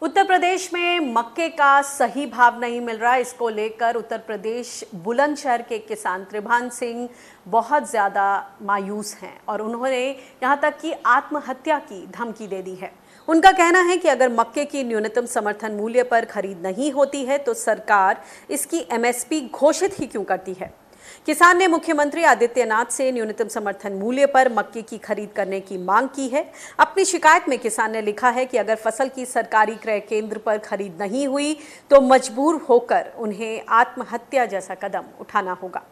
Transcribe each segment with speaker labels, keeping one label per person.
Speaker 1: उत्तर प्रदेश में मक्के का सही भाव नहीं मिल रहा। इसको लेकर उत्तर प्रदेश बुलंदशहर के किसान त्रिभान सिंह बहुत ज़्यादा मायूस हैं और उन्होंने यहाँ तक कि आत्महत्या की धमकी दे दी है। उनका कहना है कि अगर मक्के की न्यूनतम समर्थन मूल्य पर खरीद नहीं होती है तो सरकार इसकी एमएसपी घोषित ही क्यों करती है। किसान ने मुख्यमंत्री आदित्यनाथ से न्यूनतम समर्थन मूल्य पर मक्के की खरीद करने की मांग की है। अपनी शिकायत में किसान ने लिखा है कि अगर फसल की सरकारी क्रय केंद्र पर खरीद नहीं हुई तो मजबूर होकर उन्हें आत्महत्या जैसा कदम उठाना होगा।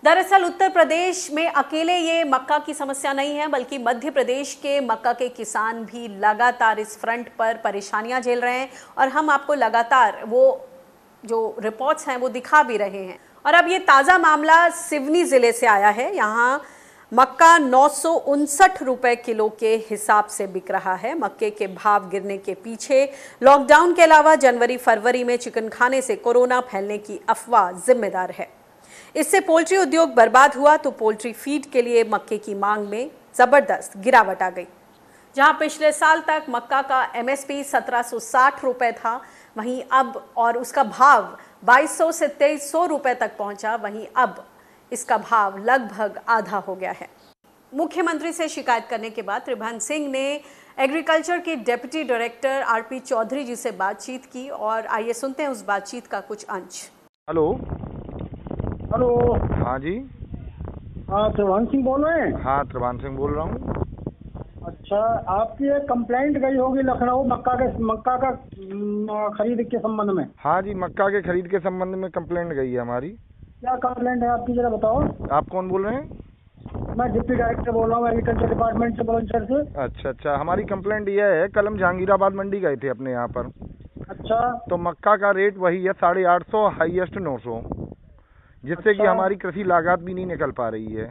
Speaker 1: दरअसल उत्तर प्रदेश में अकेले ये मक्का की समस्या नहीं है, बल्कि मध्य प्रदेश के मक्का के किसान भी लगातार इस फ्रंट पर परेशानियां झेल रहे हैं और हम आपको लगातार वो जो रिपोर्ट्स हैं वो दिखा भी रहे हैं। और अब ये ताज़ा मामला सिवनी ज़िले से आया है। यहाँ मक्का 959 रुपए किलो के हिसाब से बिक रहा है। मक्के के भाव गिरने के पीछे लॉकडाउन के अलावा जनवरी फरवरी में चिकन खाने से कोरोना फैलने की अफवाह जिम्मेदार है। इससे पोल्ट्री उद्योग बर्बाद हुआ तो पोल्ट्री फीड के लिए मक्के की मांग में ज़बरदस्त गिरावट आ गई। जहां पिछले साल तक मक्का का एमएसपी 1760 रुपए था, वहीं अब और उसका भाव 2200 से 2300 रुपए तक पहुंचा, वहीं अब इसका भाव लगभग आधा हो गया है। मुख्यमंत्री से शिकायत करने के बाद त्रिभान सिंह ने एग्रीकल्चर के डिप्टी डायरेक्टर आरपी चौधरी जी से बातचीत की और आइए सुनते हैं उस बातचीत का कुछ अंश।
Speaker 2: Hello
Speaker 3: hello.
Speaker 2: हाँ जी।
Speaker 3: हाँ, त्रिभान सिंह बोल रहे हैं?
Speaker 2: हाँ, त्रिभान सिंह बोल रहा हूँ।
Speaker 3: अच्छा, आपकी एक कंप्लेंट गई होगी लखनऊ मक्का का खरीद के संबंध में।
Speaker 2: हाँ जी, मक्का के खरीद के संबंध में कंप्लेंट गई है हमारी।
Speaker 3: क्या कंप्लेंट है आपकी, जरा बताओ।
Speaker 2: आप कौन बोल रहे हैं?
Speaker 3: मैं डिप्टी डायरेक्टर बोल रहा हूँ एग्रीकल्चर डिपार्टमेंट से, बुलंदशहर से।
Speaker 2: अच्छा, हमारी कंप्लेंट यह है, कल हम जहांगीराबाद मंडी गए थे अपने यहाँ पर।
Speaker 3: अच्छा।
Speaker 2: तो मक्का का रेट वही है 850, हाईएस्ट 900, जिससे कि हमारी कृषि लागत भी नहीं निकल पा रही है।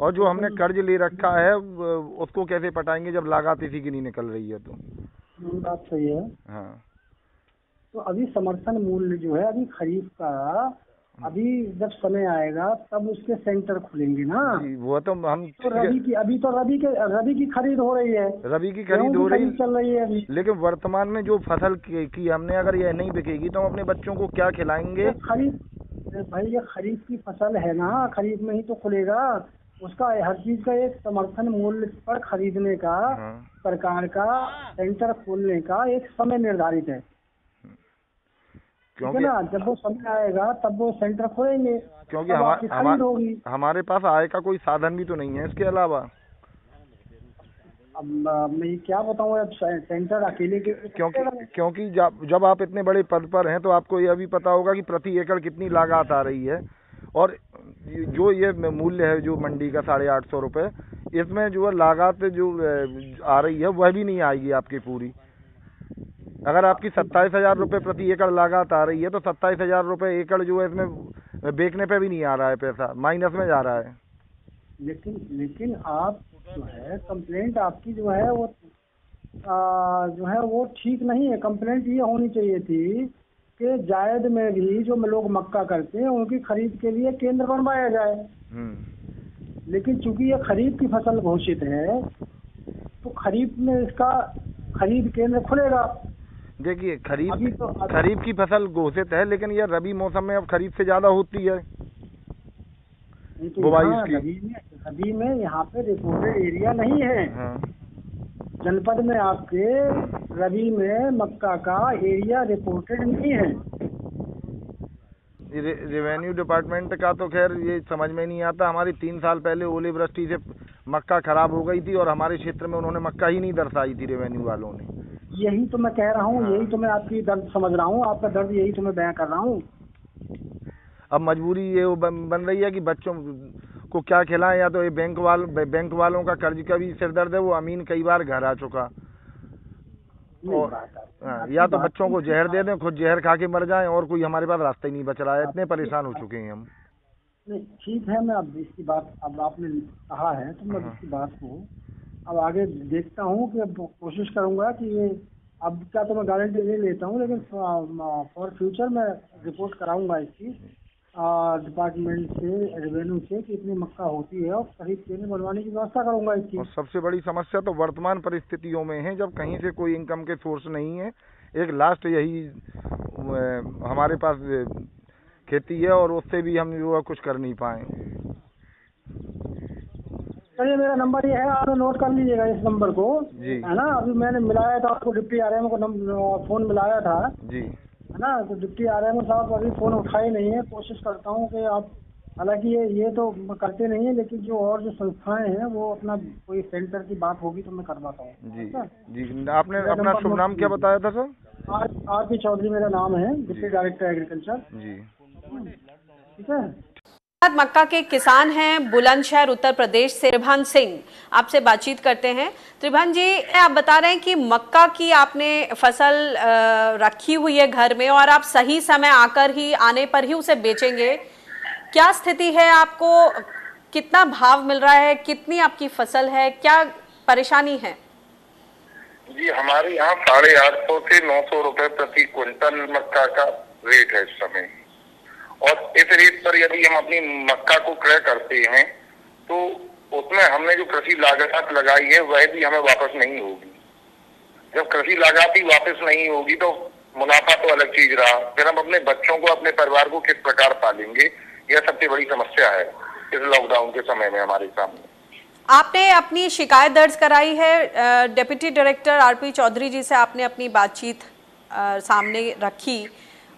Speaker 2: और जो हमने कर्ज ले रखा है उसको कैसे पटाएंगे जब लागत इसी की नहीं निकल रही है। तो
Speaker 3: बात सही है।
Speaker 2: हाँ,
Speaker 3: तो अभी समर्थन मूल्य जो है अभी खरीफ का, अभी जब समय आएगा तब उसके सेंटर खुलेंगे ना।
Speaker 2: वो तो हम
Speaker 3: तो अभी तो रबी की खरीद हो रही है।
Speaker 2: रबी की खरीद हो रही
Speaker 3: चल रही है अभी।
Speaker 2: लेकिन वर्तमान में जो फसल की हमने, अगर यह नहीं बिकेगी तो हम अपने बच्चों को क्या खिलाएंगे?
Speaker 3: खरीफ भाई, ये खरीफ की फसल है ना, खरीफ में ही तो खुलेगा। उसका हर चीज का एक समर्थन मूल्य पर खरीदने का सरकार का सेंटर खोलने का एक समय निर्धारित है। क्योंकि ना, जब वो समय आएगा तब वो सेंटर खोलेंगे,
Speaker 2: क्योंकि हमारे पास आय का कोई साधन भी तो नहीं है इसके अलावा।
Speaker 3: अब मैं क्या बताऊँ, अब सेंटर अकेले के
Speaker 2: क्योंकि जब आप इतने बड़े पद पर हैं तो आपको यह भी पता होगा कि प्रति एकड़ कितनी लागत आ रही है। और जो ये मूल्य है जो मंडी का 850 रुपये, इसमें जो है लागत जो आ रही है वह भी नहीं आएगी आपकी पूरी। अगर आपकी 27,000 रुपये प्रति एकड़ लागत आ रही है तो 27,000 रुपये एकड़ जो है इसमें बेचने पे भी नहीं आ रहा है, पैसा माइनस में जा रहा है।
Speaker 3: लेकिन आप जो है कंप्लेंट आपकी जो है वो ठीक नहीं है। कंप्लेंट ये होनी चाहिए थी कि जायद में भी जो लोग मक्का करते हैं उनकी खरीद के लिए केंद्र बनवाया जाए। लेकिन चूंकि ये खरीफ की फसल घोषित है तो खरीफ में इसका खरीद केंद्र खुलेगा।
Speaker 2: देखिए, खरीफ की फसल घोषित है, लेकिन यह रबी मौसम में अब खरीफ से ज्यादा होती है बुवाई की।
Speaker 3: रबी में यहाँ पे रिपोर्टेड एरिया नहीं है। जनपद में आपके रबी में मक्का का एरिया रिपोर्टेड नहीं है।
Speaker 2: रेवेन्यू डिपार्टमेंट का तो खैर ये समझ में नहीं आता। हमारी 3 साल पहले ओले वृष्टि से मक्का खराब हो गई थी और हमारे क्षेत्र में उन्होंने मक्का ही नहीं दर्शाई थी रेवेन्यू वालों ने।
Speaker 3: यही तो मैं कह रहा हूँ। यही तो मैं आपकी दर्द समझ रहा हूँ, आपका दर्द यही तो मैं बयां कर रहा हूँ।
Speaker 2: अब मजबूरी ये बन रही है कि बच्चों को क्या खिलाएं। या तो ये बैंक वालों का कर्ज का भी सिरदर्द है, वो अमीन कई बार घर आ चुका। और या तो बच्चों को जहर दे दें, खुद जहर खा के मर जाएं, और कोई हमारे पास रास्ता ही नहीं बच रहा है। इतने परेशान हो चुके हैं हम।
Speaker 3: नहीं, ठीक है, मैं अब इसकी बात, अब आपने कहा है तो मैं इसकी बात को अब आगे देखता हूँ कि अब कोशिश करूँगा कि ये, अब क्या तो मैं गारंटी नहीं लेता हूँ, लेकिन फॉर फ्यूचर मैं रिपोर्ट कराऊंगा इसकी डिपार्टमेंट से, रेवेन्यू से, कि इतनी मक्का होती है और खरीद केंद्र बनवाने की व्यवस्था करूंगा इसकी।
Speaker 2: और सबसे बड़ी समस्या तो वर्तमान परिस्थितियों में है, जब कहीं से कोई इनकम के सोर्स नहीं है, एक लास्ट यही हमारे पास खेती है और उससे भी हम जो है कुछ कर नहीं पाए।
Speaker 3: चलिए मेरा नंबर ये है, आप नोट कर लीजिएगा इस नंबर को
Speaker 2: जी,
Speaker 3: है ना। अभी मैंने मिलाया था आपको, डिप्टी आरएम को फोन मिलाया था
Speaker 2: जी,
Speaker 3: है ना। तो डिप्टी आरएम साहब अभी फोन उठाए नहीं है। कोशिश करता हूँ कि आप, हालांकि ये तो करते नहीं है, लेकिन जो और जो संस्थाएं हैं वो अपना कोई सेंटर की बात होगी तो मैं करवाता हूँ।
Speaker 2: जी, जी। आपने अपना शुभ नाम क्या बताया था सर?
Speaker 3: आर.पी. चौधरी मेरा नाम है, डिप्टी डायरेक्टर एग्रीकल्चर।
Speaker 2: जी,
Speaker 3: ठीक है।
Speaker 1: मक्का के किसान हैं बुलंदशहर उत्तर प्रदेश से त्रिभन सिंह, आपसे बातचीत करते हैं। त्रिभन जी, आप बता रहे हैं कि मक्का की आपने फसल रखी हुई है घर में और आप सही समय आने पर ही उसे बेचेंगे। क्या स्थिति है? आपको कितना भाव मिल रहा है? कितनी आपकी फसल है? क्या परेशानी है?
Speaker 4: जी, हमारे यहाँ 850 से 900 रुपए प्रति क्विंटल मक्का का रेट है इस समय। और इस रेट पर यदि हम अपनी मक्का को क्रय करते हैं तो उसमें हमने जो कृषि लागत लगाई है वह भी हमें वापस नहीं होगी। जब कृषि लागत ही वापस नहीं होगी तो मुनाफा तो अलग चीज रहा, फिर हम अपने बच्चों को, अपने परिवार को किस प्रकार पालेंगे? यह सबसे बड़ी समस्या है इस लॉकडाउन के समय में हमारे सामने।
Speaker 1: आपने अपनी शिकायत दर्ज कराई है डिप्टी डायरेक्टर आर.पी. चौधरी जी से, आपने अपनी बातचीत सामने रखी।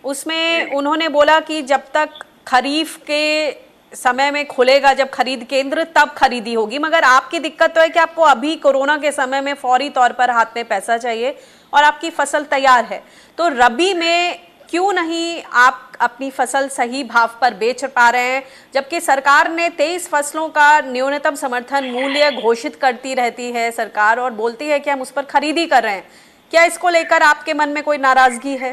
Speaker 1: उसमें उन्होंने बोला कि जब तक खरीफ के समय में खुलेगा, जब खरीद केंद्र, तब खरीदी होगी। मगर आपकी दिक्कत तो है कि आपको अभी कोरोना के समय में फौरी तौर पर हाथ में पैसा चाहिए और आपकी फसल तैयार है। तो रबी में क्यों नहीं आप अपनी फसल सही भाव पर बेच पा रहे हैं, जबकि सरकार ने 23 फसलों का न्यूनतम समर्थन मूल्य घोषित करती रहती है सरकार और बोलती है कि हम उस पर खरीदी कर रहे हैं। क्या इसको लेकर आपके मन में कोई नाराजगी है?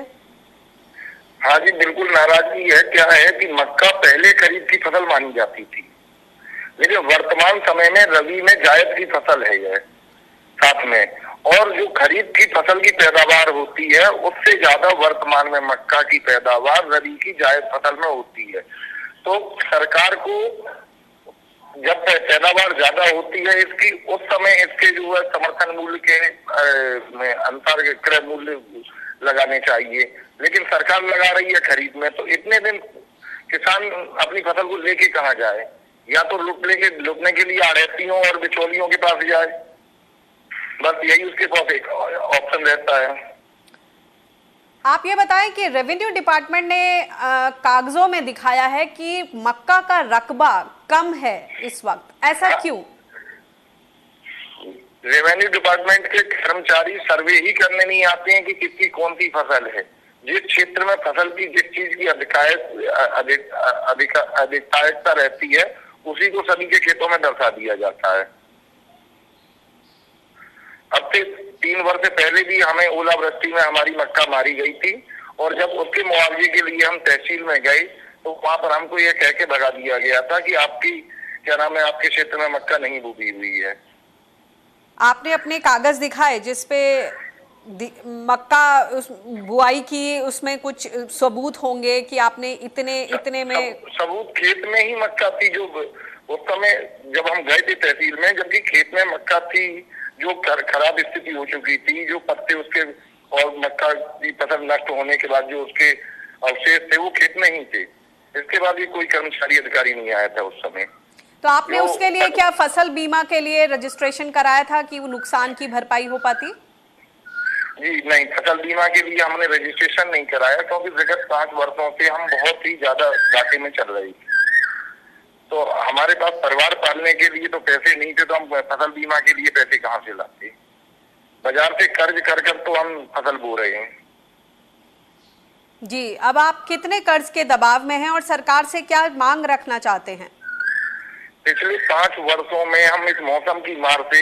Speaker 4: हाँ जी, बिल्कुल नाराजगी है। क्या है कि मक्का पहले खरीफ की फसल मानी जाती थी, लेकिन वर्तमान समय में रबी में जायद की फसल है यह साथ में, और जो खरीफ की फसल की पैदावार होती है उससे ज्यादा वर्तमान में मक्का की पैदावार रबी की जायद फसल में होती है। तो सरकार को जब पैदावार ज्यादा होती है इसकी, उस समय इसके जो है समर्थन मूल्य के अनुसार क्रय मूल्य लगाने चाहिए, लेकिन सरकार लगा रही है खरीद में। तो इतने दिन किसान अपनी फसल को लेके कहाँ जाए? या तो लुटने के लिए आढ़तियों और बिचौलियों के पास जाए, बस यही उसके पास एक ऑप्शन रहता है।
Speaker 1: आप ये बताएं कि रेवेन्यू डिपार्टमेंट ने कागजों में दिखाया है कि मक्का का रकबा कम है इस वक्त, ऐसा क्यों?
Speaker 4: रेवेन्यू डिपार्टमेंट के कर्मचारी सर्वे ही करने नहीं आते हैं कि किसकी कौन सी फसल है। जिस क्षेत्र में फसल की जिस चीज की अधिकारिता रहती है उसी को सभी के खेतों में दर्शा दिया जाता है। अब से 3 वर्ष पहले भी हमें ओलावृष्टि में हमारी मक्का मारी गई थी, और जब उसके मुआवजे के लिए हम तहसील में गए तो वहां पर हमको ये कह के भगा दिया गया था कि आपकी क्या नाम है, आपके क्षेत्र में मक्का नहीं बुगी हुई है।
Speaker 1: आपने अपने कागज दिखाए जिसपे मक्का बुआई की, उसमें कुछ सबूत होंगे कि आपने इतने में
Speaker 4: सबूत खेत में ही मक्का थी जो उस समय जब हम गए थे तहसील में, जबकि खेत में मक्का थी जो खराब स्थिति हो चुकी थी, जो पत्ते उसके और मक्का की फसल नष्ट होने के बाद जो उसके अवशेष थे वो खेत में ही थे। इसके बाद भी कोई कर्मचारी अधिकारी नहीं आया था उस समय।
Speaker 1: तो आपने उसके लिए क्या फसल बीमा के लिए रजिस्ट्रेशन कराया था कि वो नुकसान की भरपाई हो पाती?
Speaker 4: जी नहीं, फसल बीमा के लिए हमने रजिस्ट्रेशन नहीं कराया, क्योंकि विगत 5 वर्षों से हम बहुत ही ज्यादा घाटे में चल रही थी। तो हमारे पास परिवार पालने के लिए तो पैसे नहीं थे, तो हम फसल बीमा के लिए पैसे कहाँ से लाते? बाजार से कर्ज कर कर तो हम फसल बो रहे हैं।
Speaker 1: जी, अब आप कितने कर्ज के दबाव में हैं और सरकार से क्या मांग रखना चाहते हैं?
Speaker 4: पिछले 5 वर्षों में हम इस मौसम की मार से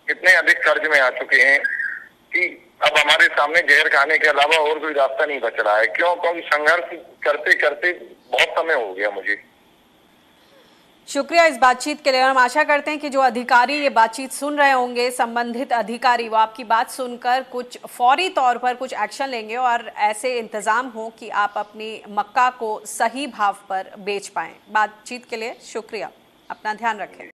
Speaker 4: इतने अधिक कर्ज में आ चुके हैं कि अब हमारे सामने जहर खाने के अलावा और कोई रास्ता नहीं बच रहा है। क्यों? क्योंकि संघर्ष करते करते बहुत समय हो गया मुझे।
Speaker 1: शुक्रिया इस बातचीत के लिए। हम आशा करते हैं कि जो अधिकारी ये बातचीत सुन रहे होंगे, संबंधित अधिकारी, वो आपकी बात सुनकर कुछ फौरी तौर पर कुछ एक्शन लेंगे और ऐसे इंतजाम हो कि आप अपनी मक्का को सही भाव पर बेच पाएं। बातचीत के लिए शुक्रिया, अपना ध्यान रखें।